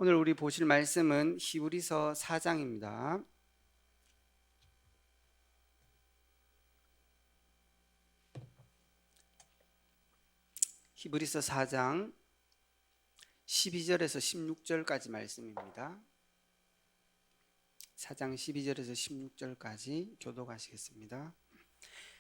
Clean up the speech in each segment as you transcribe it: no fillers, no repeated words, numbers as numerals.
오늘 우리 보실 말씀은 히브리서 4장입니다. 히브리서 4장 12절에서 16절까지 말씀입니다. 4장 12절에서 16절까지 교독하시겠습니다.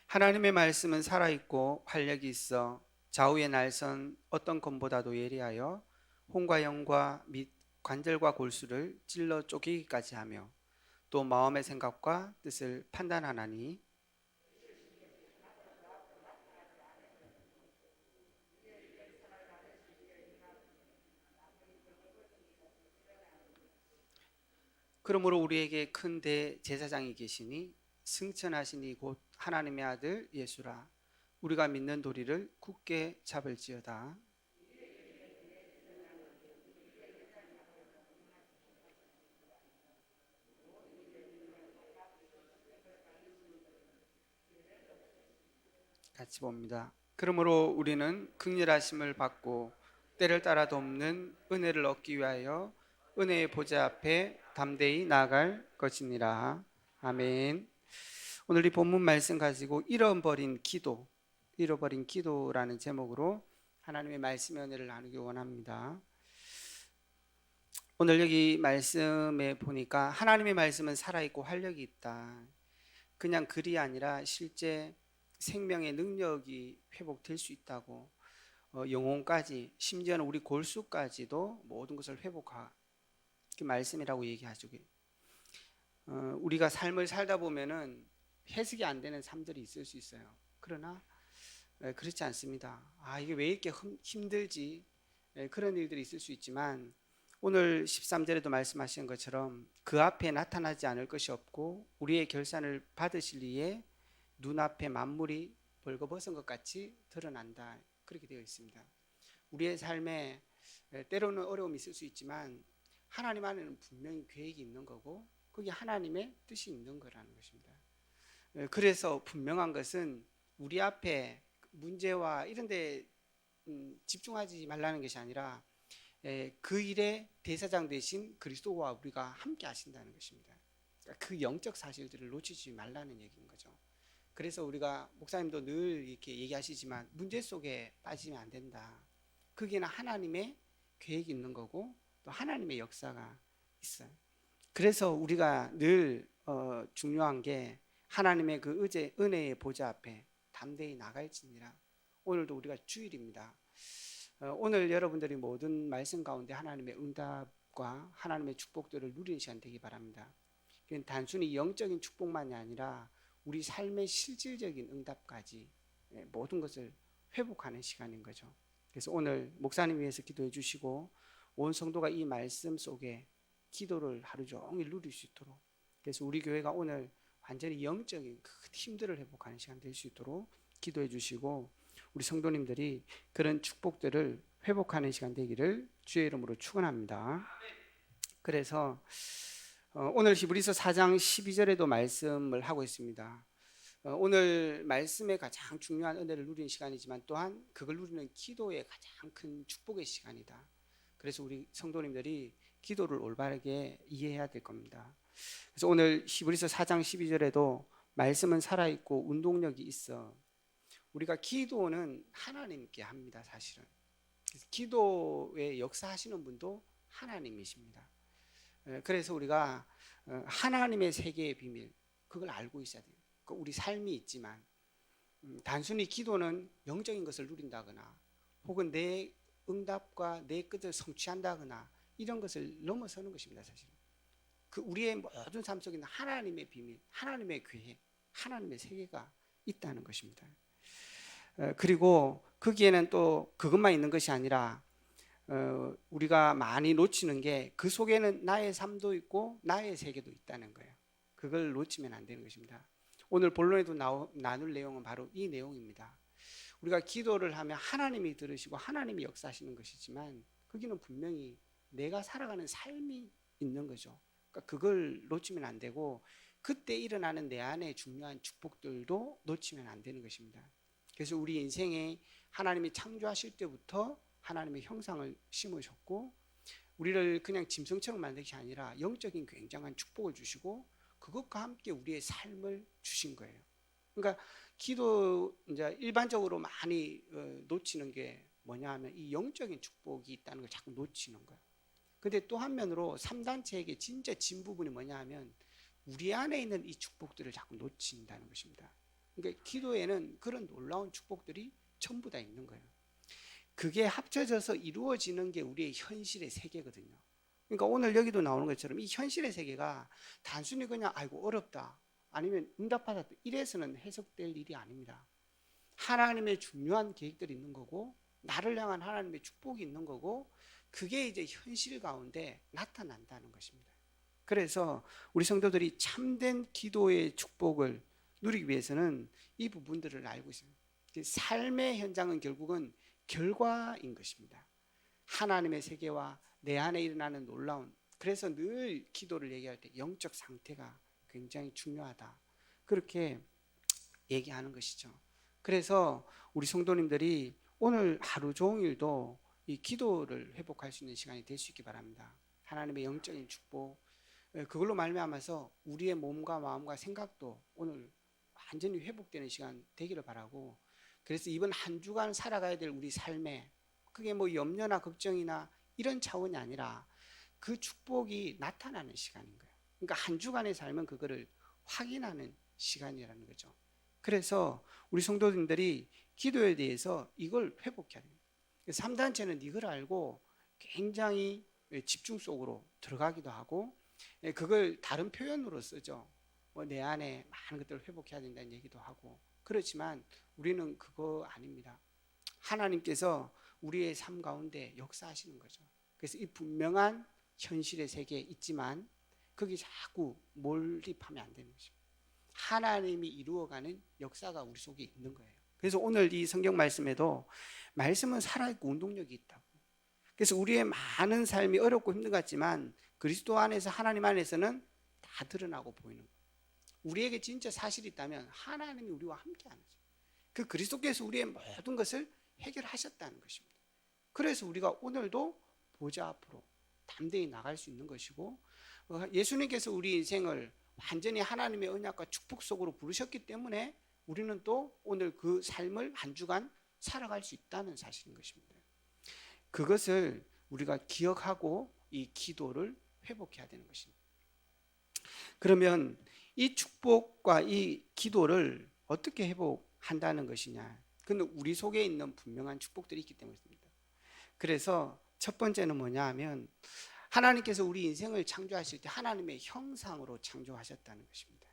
하나님의 말씀은 살아있고 활력이 있어 좌우의 날선 어떤 검보다도 예리하여 혼과 영과 및 관절과 골수를 찔러 쪼개기까지 하며 또 마음의 생각과 뜻을 판단하나니 그러므로 우리에게 큰 대제사장이 계시니 승천하시니 곧 하나님의 아들 예수라. 우리가 믿는 도리를 굳게 잡을지어다. 같이 봅니다. 그러므로 우리는 긍휼하심을 받고 때를 따라 돕는 은혜를 얻기 위하여 은혜의 보좌 앞에 담대히 나아갈 것이니라. 아멘. 오늘 이 본문 말씀 가지고 잃어버린 기도라는 제목으로 하나님의 말씀의 은혜를 나누기 원합니다. 오늘 여기 말씀에 보니까 하나님의 말씀은 살아있고 활력이 있다. 그냥 글이 아니라 실제 생명의 능력이 회복될 수 있다고, 영혼까지, 심지어는 우리 골수까지도 모든 것을 회복할 그 말씀이라고 얘기하죠. 우리가 삶을 살다 보면은 해석이 안 되는 삶들이 있을 수 있어요. 그러나 그렇지 않습니다. 이게 왜 이렇게 힘들지? 그런 일들이 있을 수 있지만 오늘 13절에도 말씀하신 것처럼 그 앞에 나타나지 않을 것이 없고 우리의 결산을 받으실 이에 눈앞에 만물이 벌거벗은 것 같이 드러난다. 그렇게 되어 있습니다. 우리의 삶에 때로는 어려움이 있을 수 있지만 하나님 안에는 분명히 계획이 있는 거고 그게 하나님의 뜻이 있는 거라는 것입니다. 그래서 분명한 것은 우리 앞에 문제와 이런 데 집중하지 말라는 것이 아니라 그 일의 대사장 되신 그리스도와 우리가 함께 하신다는 것입니다. 그러니까 그 영적 사실들을 놓치지 말라는 얘기인 거죠. 그래서 우리가 목사님도 늘 이렇게 얘기하시지만 문제 속에 빠지면 안 된다. 거기에는 하나님의 계획이 있는 거고 또 하나님의 역사가 있어요. 그래서 우리가 늘 중요한 게 하나님의 그 은혜의 보좌 앞에 담대히 나갈지니라. 오늘도 우리가 주일입니다. 오늘 여러분들이 모든 말씀 가운데 하나님의 응답과 하나님의 축복들을 누리는 시간 되기 바랍니다. 그건 단순히 영적인 축복만이 아니라 우리 삶의 실질적인 응답까지 모든 것을 회복하는 시간인 거죠. 그래서 오늘 목사님 위해서 기도해 주시고 온 성도가 이 말씀 속에 기도를 하루 종일 누릴 수 있도록, 그래서 우리 교회가 오늘 완전히 영적인 큰 힘들을 회복하는 시간 될 수 있도록 기도해 주시고 우리 성도님들이 그런 축복들을 회복하는 시간 되기를 주의 이름으로 축원합니다. 그래서 오늘 히브리서 4장 12절에도 말씀을 하고 있습니다. 오늘 말씀의 가장 중요한 은혜를 누리는 시간이지만 또한 그걸 누리는 기도의 가장 큰 축복의 시간이다. 그래서 우리 성도님들이 기도를 올바르게 이해해야 될 겁니다. 그래서 오늘 히브리서 4장 12절에도 말씀은 살아있고 운동력이 있어. 우리가 기도는 하나님께 합니다. 사실은 기도에 역사하시는 분도 하나님이십니다. 그래서 우리가 하나님의 세계의 비밀, 그걸 알고 있어야 돼요. 우리 삶이 있지만 단순히 기도는 영적인 것을 누린다거나 혹은 내 응답과 내 뜻을 성취한다거나 이런 것을 넘어서는 것입니다. 사실은 그 우리의 모든 삶 속에 있는 하나님의 비밀, 하나님의 계획, 하나님의 세계가 있다는 것입니다. 그리고 거기에는 또 그것만 있는 것이 아니라 우리가 많이 놓치는 게 그 속에는 나의 삶도 있고 나의 세계도 있다는 거예요. 그걸 놓치면 안 되는 것입니다. 오늘 본론에도 나눌 내용은 바로 이 내용입니다. 우리가 기도를 하면 하나님이 들으시고 하나님이 역사하시는 것이지만 거기는 분명히 내가 살아가는 삶이 있는 거죠. 그러니까 그걸 놓치면 안 되고 그때 일어나는 내 안에 중요한 축복들도 놓치면 안 되는 것입니다. 그래서 우리 인생에 하나님이 창조하실 때부터 하나님의 형상을 심으셨고 우리를 그냥 짐승처럼 만든 게 아니라 영적인 굉장한 축복을 주시고 그것과 함께 우리의 삶을 주신 거예요. 그러니까 기도 이제 일반적으로 많이 놓치는 게 뭐냐 하면 이 영적인 축복이 있다는 걸 자꾸 놓치는 거예요. 근데 또 한면으로 3단체에게 진짜 진 부분이 뭐냐 하면 우리 안에 있는 이 축복들을 자꾸 놓친다는 것입니다. 그러니까 기도에는 그런 놀라운 축복들이 전부 다 있는 거예요. 그게 합쳐져서 이루어지는 게 우리의 현실의 세계거든요. 그러니까 오늘 여기도 나오는 것처럼 이 현실의 세계가 단순히 그냥 아이고 어렵다 아니면 응답받았다 이래서는 해석될 일이 아닙니다. 하나님의 중요한 계획들이 있는 거고 나를 향한 하나님의 축복이 있는 거고 그게 이제 현실 가운데 나타난다는 것입니다. 그래서 우리 성도들이 참된 기도의 축복을 누리기 위해서는 이 부분들을 알고 있어요. 삶의 현장은 결국은 결과인 것입니다. 하나님의 세계와 내 안에 일어나는 놀라운, 그래서 늘 기도를 얘기할 때 영적 상태가 굉장히 중요하다 그렇게 얘기하는 것이죠. 그래서 우리 성도님들이 오늘 하루 종일도 이 기도를 회복할 수 있는 시간이 될 수 있기 바랍니다. 하나님의 영적인 축복, 그걸로 말미암아서 우리의 몸과 마음과 생각도 오늘 완전히 회복되는 시간 되기를 바라고, 그래서 이번 한 주간 살아가야 될 우리 삶에 그게 뭐 염려나 걱정이나 이런 차원이 아니라 그 축복이 나타나는 시간인 거예요. 그러니까 한 주간의 삶은 그거를 확인하는 시간이라는 거죠. 그래서 우리 성도님들이 기도에 대해서 이걸 회복해야 됩니다. 3단체는 이걸 알고 굉장히 집중 속으로 들어가기도 하고 그걸 다른 표현으로 쓰죠. 뭐 내 안에 많은 것들을 회복해야 된다는 얘기도 하고, 그렇지만 우리는 그거 아닙니다. 하나님께서 우리의 삶 가운데 역사하시는 거죠. 그래서 이 분명한 현실의 세계에 있지만 거기 자꾸 몰입하면 안 되는 것입니다. 하나님이 이루어가는 역사가 우리 속에 있는 거예요. 그래서 오늘 이 성경 말씀에도 말씀은 살아있고 운동력이 있다고. 그래서 우리의 많은 삶이 어렵고 힘든 것 같지만 그리스도 안에서 하나님 안에서는 다 드러나고 보이는 거예요. 우리에게 진짜 사실이 있다면 하나님이 우리와 함께하는 거죠. 그 그리스도께서 우리의 모든 것을 해결하셨다는 것입니다. 그래서 우리가 오늘도 보좌 앞으로 담대히 나갈 수 있는 것이고, 예수님께서 우리 인생을 완전히 하나님의 언약과 축복 속으로 부르셨기 때문에 우리는 또 오늘 그 삶을 한 주간 살아갈 수 있다는 사실인 것입니다. 그것을 우리가 기억하고 이 기도를 회복해야 되는 것입니다. 그러면 이 축복과 이 기도를 어떻게 회복한다는 것이냐? 그건 우리 속에 있는 분명한 축복들이 있기 때문입니다. 그래서 첫 번째는 뭐냐 하면 하나님께서 우리 인생을 창조하실 때 하나님의 형상으로 창조하셨다는 것입니다.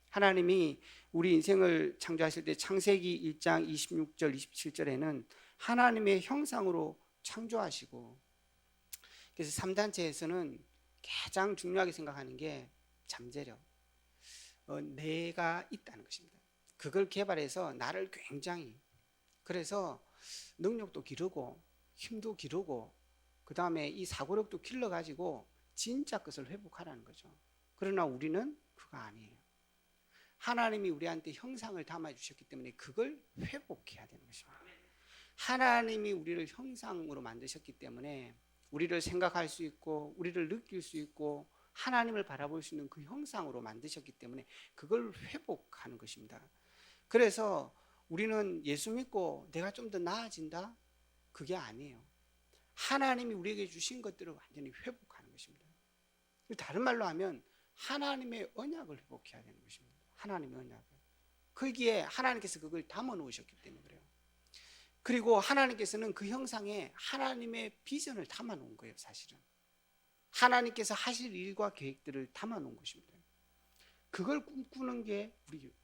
하나님이 우리 인생을 창조하실 때 창세기 1장 26절 27절에는 하나님의 형상으로 창조하시고, 그래서 3단체에서는 가장 중요하게 생각하는 게 잠재력, 내가 있다는 것입니다. 그걸 개발해서 나를 굉장히, 그래서 능력도 기르고 힘도 기르고 그 다음에 이 사고력도 길러가지고 진짜 것을 회복하라는 거죠. 그러나 우리는 그거 아니에요. 하나님이 우리한테 형상을 담아주셨기 때문에 그걸 회복해야 되는 것입니다. 하나님이 우리를 형상으로 만드셨기 때문에 우리를 생각할 수 있고 우리를 느낄 수 있고 하나님을 바라볼 수 있는 그 형상으로 만드셨기 때문에 그걸 회복하는 것입니다. 그래서 우리는 예수 믿고 내가 좀 더 나아진다? 그게 아니에요. 하나님이 우리에게 주신 것들을 완전히 회복하는 것입니다. 다른 말로 하면 하나님의 언약을 회복해야 되는 것입니다. 하나님의 언약을. 거기에 하나님께서 그걸 담아 놓으셨기 때문에 그래요. 그리고 하나님께서는 그 형상에 하나님의 비전을 담아 놓은 거예요, 사실은. 하나님께서 하실 일과 계획들을 담아 놓은 것입니다. 그걸 꿈꾸는 게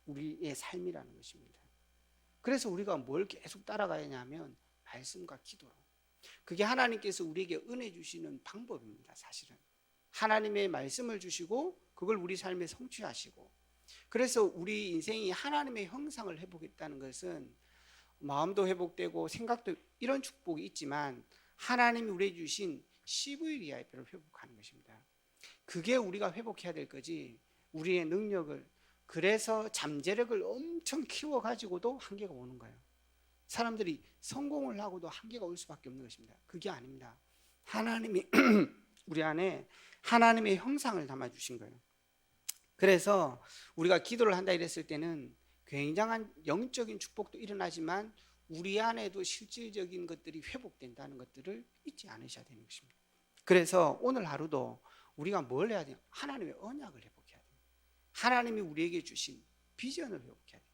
우리의 삶이라는 것입니다. 그래서 우리가 뭘 계속 따라가야 하냐면 말씀과 기도로. 그게 하나님께서 우리에게 은혜 주시는 방법입니다, 사실은. 하나님의 말씀을 주시고 그걸 우리 삶에 성취하시고, 그래서 우리 인생이 하나님의 형상을 회복했다는 것은 마음도 회복되고 생각도, 이런 축복이 있지만 하나님이 우리에게 주신 시브이리아이를 회복하는 것입니다. 그게 우리가 회복해야 될 거지, 우리의 능력을, 그래서 잠재력을 엄청 키워가지고도 한계가 오는 거예요. 사람들이 성공을 하고도 한계가 올 수밖에 없는 것입니다. 그게 아닙니다. 하나님이 우리 안에 하나님의 형상을 담아 주신 거예요. 그래서 우리가 기도를 한다 이랬을 때는 굉장한 영적인 축복도 일어나지만 우리 안에도 실질적인 것들이 회복된다는 것들을 잊지 않으셔야 되는 것입니다. 그래서 오늘 하루도 우리가 뭘 해야 돼요? 하나님의 언약을 회복해야 돼요. 하나님이 우리에게 주신 비전을 회복해야 돼요.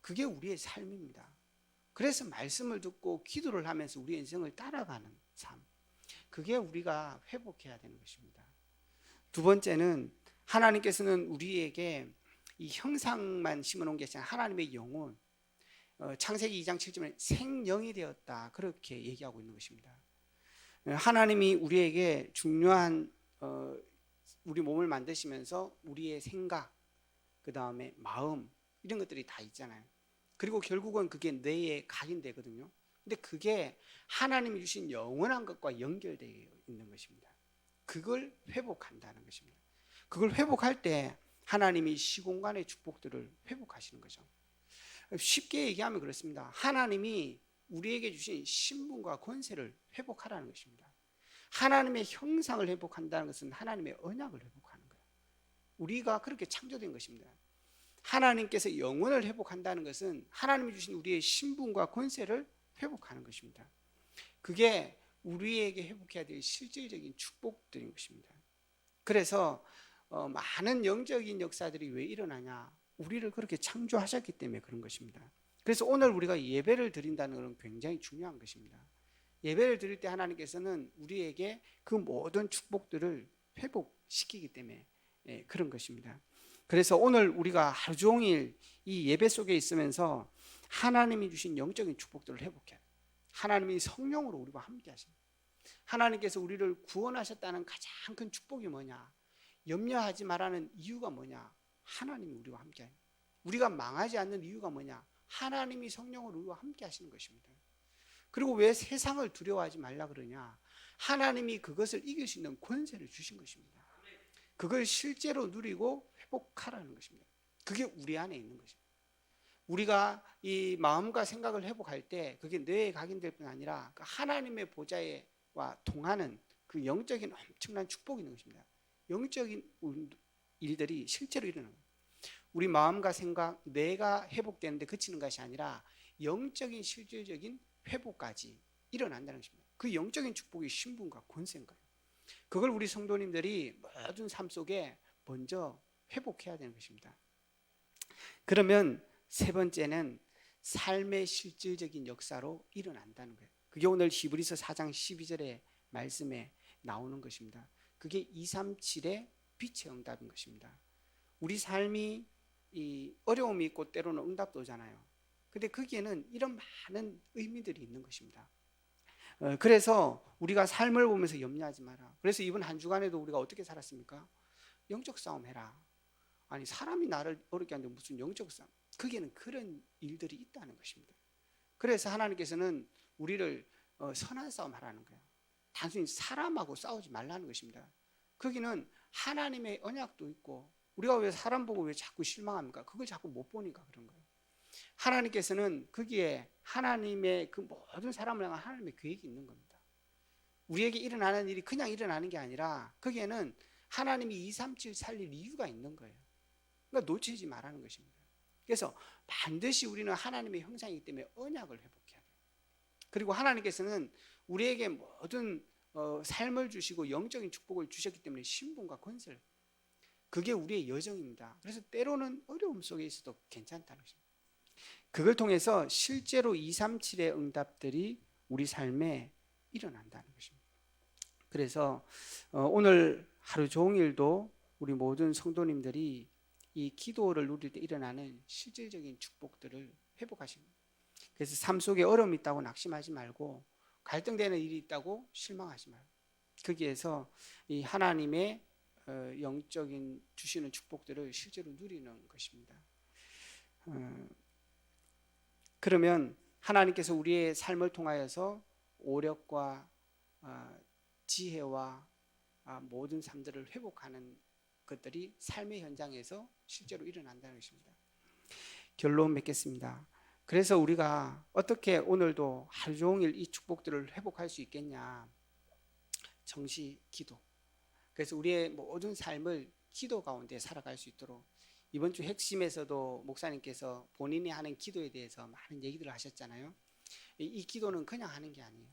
그게 우리의 삶입니다. 그래서 말씀을 듣고 기도를 하면서 우리 인생을 따라가는 삶, 그게 우리가 회복해야 되는 것입니다. 두 번째는 하나님께서는 우리에게 이 형상만 심어놓은 게 아니라 하나님의 영혼, 창세기 2장 7절에 생령이 되었다, 그렇게 얘기하고 있는 것입니다. 하나님이 우리에게 중요한 우리 몸을 만드시면서 우리의 생각, 그 다음에 마음, 이런 것들이 다 있잖아요. 그리고 결국은 그게 뇌에 각인되거든요. 근데 그게 하나님이 주신 영원한 것과 연결되어 있는 것입니다. 그걸 회복한다는 것입니다. 그걸 회복할 때 하나님이 시공간의 축복들을 회복하시는 거죠. 쉽게 얘기하면 그렇습니다. 하나님이 우리에게 주신 신분과 권세를 회복하라는 것입니다. 하나님의 형상을 회복한다는 것은 하나님의 언약을 회복하는 거예요. 우리가 그렇게 창조된 것입니다. 하나님께서 영혼을 회복한다는 것은 하나님이 주신 우리의 신분과 권세를 회복하는 것입니다. 그게 우리에게 회복해야 될 실질적인 축복들인 것입니다. 그래서 많은 영적인 역사들이 왜 일어나냐? 우리를 그렇게 창조하셨기 때문에 그런 것입니다. 그래서 오늘 우리가 예배를 드린다는 것은 굉장히 중요한 것입니다. 예배를 드릴 때 하나님께서는 우리에게 그 모든 축복들을 회복시키기 때문에 그런 것입니다. 그래서 오늘 우리가 하루 종일 이 예배 속에 있으면서 하나님이 주신 영적인 축복들을 회복해야 돼요. 하나님이 성령으로 우리와 함께 하십니다. 하나님께서 우리를 구원하셨다는 가장 큰 축복이 뭐냐? 염려하지 말라는 이유가 뭐냐? 하나님이 우리와 함께 하십니다. 우리가 망하지 않는 이유가 뭐냐? 하나님이 성령으로 우리와 함께 하시는 것입니다. 그리고 왜 세상을 두려워하지 말라 그러냐? 하나님이 그것을 이길 수 있는 권세를 주신 것입니다. 그걸 실제로 누리고 회복하라는 것입니다. 그게 우리 안에 있는 것입니다. 우리가 이 마음과 생각을 회복할 때 그게 뇌에 각인될 뿐 아니라 그 하나님의 보좌와 동하는 그 영적인 엄청난 축복이 있는 것입니다. 영적인 일들이 실제로 일어나는 거예요. 우리 마음과 생각, 뇌가 회복되는데 그치는 것이 아니라 영적인 실질적인 회복까지 일어난다는 것입니다. 그 영적인 축복이 신분과 권세인 거예요. 그걸 우리 성도님들이 모든 삶 속에 먼저 회복해야 되는 것입니다. 그러면 세 번째는 삶의 실질적인 역사로 일어난다는 거예요. 그게 오늘 히브리서 4장 12절의 말씀에 나오는 것입니다. 그게 237의 빛의 응답인 것입니다. 우리 삶이 이 어려움이 있고 때로는 응답도 오잖아요. 근데 거기에는 이런 많은 의미들이 있는 것입니다. 그래서 우리가 삶을 보면서 염려하지 마라. 그래서 이번 한 주간에도 우리가 어떻게 살았습니까? 영적 싸움 해라. 아니 사람이 나를 어렵게 하는데 무슨 영적 싸움? 거기에는 그런 일들이 있다는 것입니다. 그래서 하나님께서는 우리를 선한 싸움 하라는 거예요. 단순히 사람하고 싸우지 말라는 것입니다. 거기는 하나님의 언약도 있고 우리가 왜 사람 보고 왜 자꾸 실망합니까? 그걸 자꾸 못 보니까 그런 거예요. 하나님께서는 거기에 하나님의 그 모든 사람을 향한 하나님의 계획이 있는 겁니다. 우리에게 일어나는 일이 그냥 일어나는 게 아니라 거기에는 하나님이 237 살릴 이유가 있는 거예요. 그러니까 놓치지 말라는 것입니다. 그래서 반드시 우리는 하나님의 형상이기 때문에 언약을 회복해야 돼요. 그리고 하나님께서는 우리에게 모든 삶을 주시고 영적인 축복을 주셨기 때문에 신분과 권세를, 그게 우리의 여정입니다. 그래서 때로는 어려움 속에 있어도 괜찮다는 것입니다. 그걸 통해서 실제로 237의 응답들이 우리 삶에 일어난다는 것입니다. 그래서 오늘 하루 종일도 우리 모든 성도님들이 이 기도를 누릴 때 일어나는 실질적인 축복들을 회복하십니다. 그래서 삶 속에 어려움이 있다고 낙심하지 말고, 갈등되는 일이 있다고 실망하지 말고, 거기에서 이 하나님의 영적인 주시는 축복들을 실제로 누리는 것입니다. 그러면 하나님께서 우리의 삶을 통하여서 오력과 지혜와 모든 삶들을 회복하는 것들이 삶의 현장에서 실제로 일어난다는 것입니다. 결론 맺겠습니다. 그래서 우리가 어떻게 오늘도 하루 종일 이 축복들을 회복할 수 있겠냐? 정시 기도. 그래서 우리의 모든 삶을 기도 가운데 살아갈 수 있도록 이번 주 핵심에서도 목사님께서 본인이 하는 기도에 대해서 많은 얘기들을 하셨잖아요. 이 기도는 그냥 하는 게 아니에요.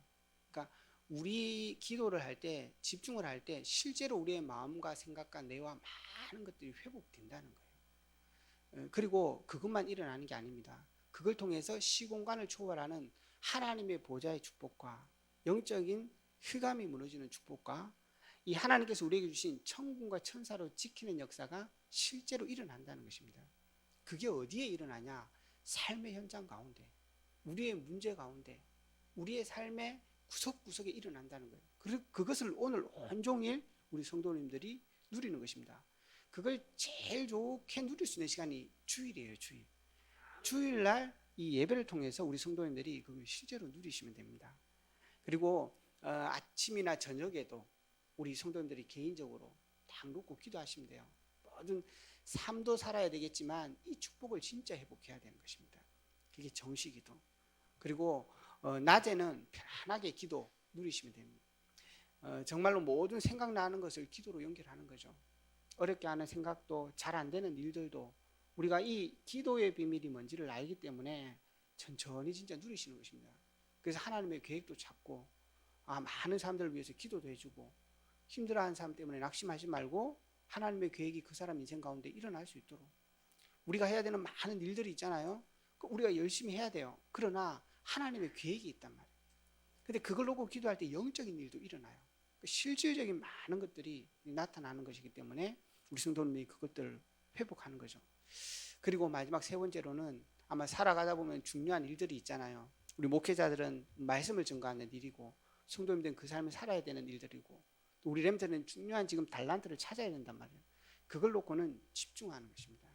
그러니까 우리 기도를 할 때, 집중을 할 때 실제로 우리의 마음과 생각과 뇌와 많은 것들이 회복된다는 거예요. 그리고 그것만 일어나는 게 아닙니다. 그걸 통해서 시공간을 초월하는 하나님의 보좌의 축복과 영적인 흑암이 무너지는 축복과 이 하나님께서 우리에게 주신 천군과 천사로 지키는 역사가 실제로 일어난다는 것입니다. 그게 어디에 일어나냐? 삶의 현장 가운데, 우리의 문제 가운데, 우리의 삶의 구석구석에 일어난다는 거예요. 그것을 오늘 온종일 우리 성도님들이 누리는 것입니다. 그걸 제일 좋게 누릴 수 있는 시간이 주일이에요. 주일날 이 예배를 통해서 우리 성도님들이 그걸 실제로 누리시면 됩니다. 그리고 아침이나 저녁에도 우리 성도님들이 개인적으로 딱 놓고 기도하시면 돼요. 모든 삶도 살아야 되겠지만 이 축복을 진짜 회복해야 되는 것입니다. 그게 정시기도. 그리고 낮에는 편안하게 기도 누리시면 됩니다. 정말로 모든 생각나는 것을 기도로 연결하는 거죠. 어렵게 하는 생각도 잘 안 되는 일들도 우리가 이 기도의 비밀이 뭔지를 알기 때문에 천천히 진짜 누리시는 것입니다. 그래서 하나님의 계획도 잡고 많은 사람들을 위해서 기도도 해주고 힘들어하는 사람 때문에 낙심하지 말고 하나님의 계획이 그 사람 인생 가운데 일어날 수 있도록 우리가 해야 되는 많은 일들이 있잖아요. 우리가 열심히 해야 돼요. 그러나 하나님의 계획이 있단 말이에요. 근데 그걸 놓고 기도할 때 영적인 일도 일어나요. 실질적인 많은 것들이 나타나는 것이기 때문에 우리 성도님이 그것들을 회복하는 거죠. 그리고 마지막 세 번째로는 아마 살아가다 보면 중요한 일들이 있잖아요. 우리 목회자들은 말씀을 증거하는 일이고 성도님들은 그 삶을 살아야 되는 일들이고 또 우리 렘들은 중요한 지금 달란트를 찾아야 된단 말이에요. 그걸 놓고는 집중하는 것입니다.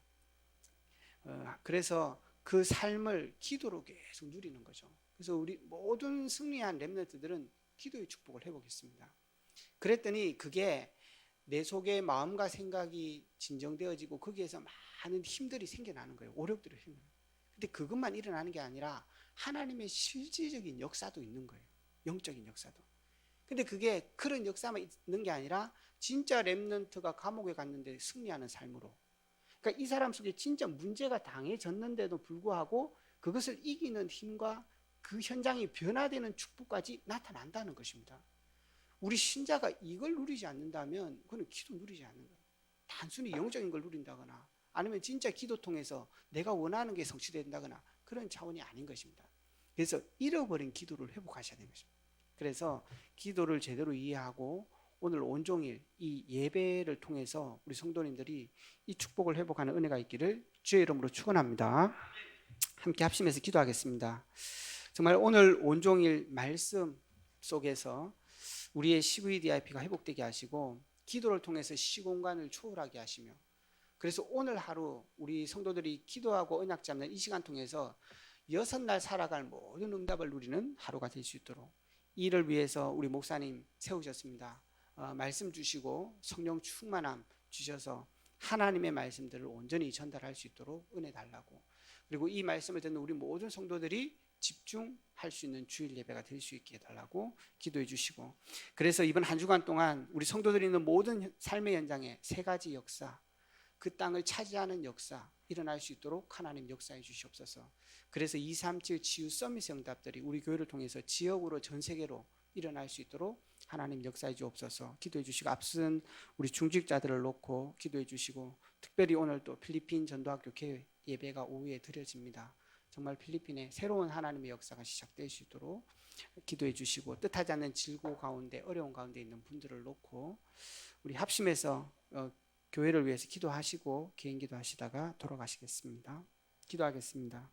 그래서 그 삶을 기도로 계속 누리는 거죠. 그래서 우리 모든 승리한 렘넌트들은 기도의 축복을 회복했습니다. 그랬더니 그게 내 속에 마음과 생각이 진정되어지고 거기에서 많은 힘들이 생겨나는 거예요. 오력들이 생겨나요. 근데 그것만 일어나는 게 아니라 하나님의 실질적인 역사도 있는 거예요. 영적인 역사도. 근데 그게 그런 역사만 있는 게 아니라 진짜 렘넌트가 감옥에 갔는데 승리하는 삶으로. 그러니까 이 사람 속에 진짜 문제가 당해졌는데도 불구하고 그것을 이기는 힘과 그 현장이 변화되는 축복까지 나타난다는 것입니다. 우리 신자가 이걸 누리지 않는다면 그건 기도 누리지 않는 거예요. 단순히 영적인 걸 누린다거나 아니면 진짜 기도 통해서 내가 원하는 게 성취된다거나 그런 차원이 아닌 것입니다. 그래서 잃어버린 기도를 회복하셔야 되는 것입니다. 그래서 기도를 제대로 이해하고 오늘 온종일 이 예배를 통해서 우리 성도님들이 이 축복을 회복하는 은혜가 있기를 주의 이름으로 축원합니다. 함께 합심해서 기도하겠습니다. 정말 오늘 온종일 말씀 속에서 우리의 CVDIP가 회복되게 하시고 기도를 통해서 시공간을 초월하게 하시며 그래서 오늘 하루 우리 성도들이 기도하고 언약 잡는 이 시간 통해서 6날 살아갈 모든 응답을 누리는 하루가 될 수 있도록 이를 위해서 우리 목사님 세우셨습니다. 말씀 주시고 성령 충만함 주셔서 하나님의 말씀들을 온전히 전달할 수 있도록 은혜 달라고 그리고 이 말씀을 듣는 우리 모든 성도들이 집중할 수 있는 주일 예배가 될 수 있게 해달라고 기도해 주시고 그래서 이번 한 주간 동안 우리 성도들이 있는 모든 삶의 현장에 세 가지 역사 그 땅을 차지하는 역사 일어날 수 있도록 하나님 역사해 주시옵소서. 그래서 237 치유 서밋의 응답들이 우리 교회를 통해서 지역으로 전 세계로 일어날 수 있도록 하나님 역사해 주옵소서. 기도해 주시고 앞선 우리 중직자들을 놓고 기도해 주시고 특별히 오늘 또 필리핀 전도학교 교회 예배가 오후에 드려집니다. 정말 필리핀에 새로운 하나님의 역사가 시작될 수 있도록 기도해 주시고 뜻하지 않는 질고 가운데 어려운 가운데 있는 분들을 놓고 우리 합심해서 교회를 위해서 기도하시고 개인 기도하시다가 돌아가시겠습니다. 기도하겠습니다.